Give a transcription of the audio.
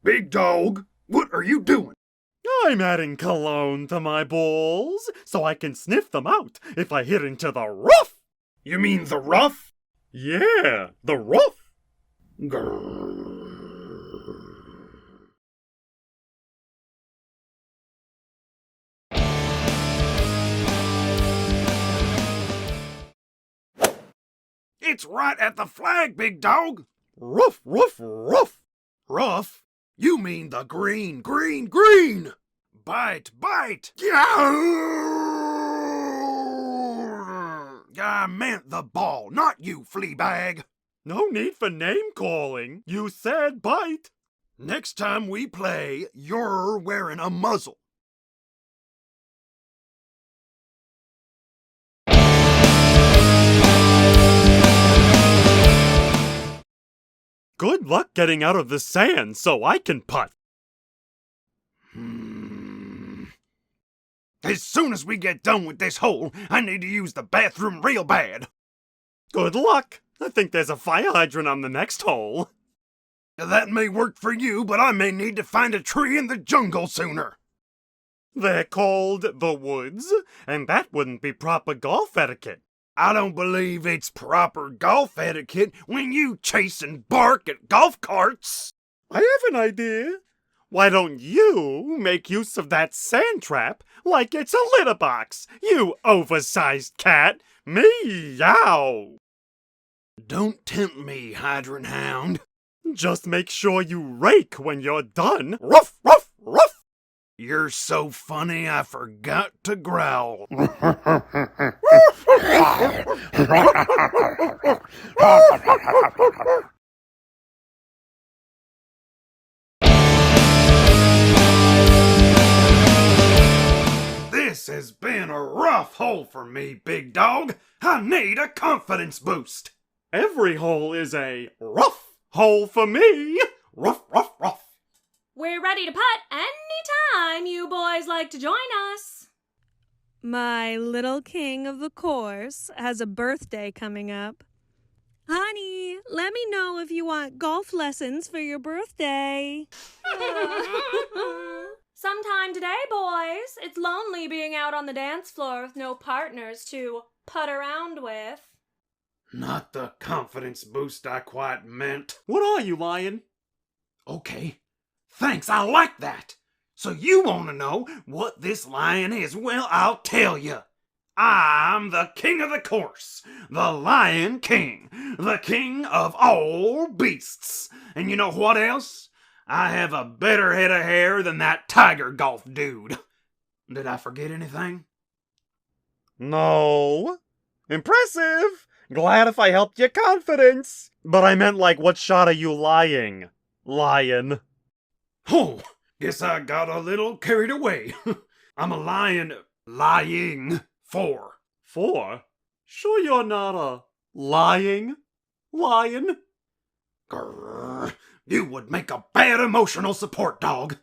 Big dog, what are you doing? I'm adding cologne to my balls so I can sniff them out if I hit into the roof. You mean the rough? Yeah, the roof. Grrr. It's right at the flag, big dog. Roof, roof, roof. Rough? You mean the green, green, green! Bite, bite! I meant the ball, not you, fleabag! No need for name calling. You said bite. Next time we play, you're wearing a muzzle. Good luck getting out of the sand so I can putt. As soon as we get done with this hole, I need to use the bathroom real bad. Good luck. I think there's a fire hydrant on the next hole. That may work for you, but I may need to find a tree in the jungle sooner. They're called the woods, and that wouldn't be proper golf etiquette. I don't believe it's proper golf etiquette when you chase and bark at golf carts. I have an idea. Why don't you make use of that sand trap like it's a litter box, you oversized cat? Meow! Don't tempt me, Hydrant Hound. Just make sure you rake when you're done. Ruff, ruff, ruff! You're so funny I forgot to growl. This has been a rough hole for me, big dog. I need a confidence boost. Every hole is a rough hole for me. Ruff, ruff, ruff. We're ready to putt anytime you boys like to join us. My little king of the course has a birthday coming up. Honey, let me know if you want golf lessons for your birthday. Sometime today, boys. It's lonely being out on the dance floor with no partners to putt around with. Not the confidence boost I quite meant. What are you, Lion? Okay. Thanks, I like that. So you want to know what this lion is? Well, I'll tell you. I'm the king of the course, the Lion King, the king of all beasts. And you know what else? I have a better head of hair than that Tiger Golf dude. Did I forget anything? No. Impressive. Glad if I helped your confidence. But I meant like, what shot are you lying, Lion? Oh, guess I got a little carried away. I'm a lion lying for. For? Sure you're not a lying lion? Grrr. You would make a bad emotional support dog.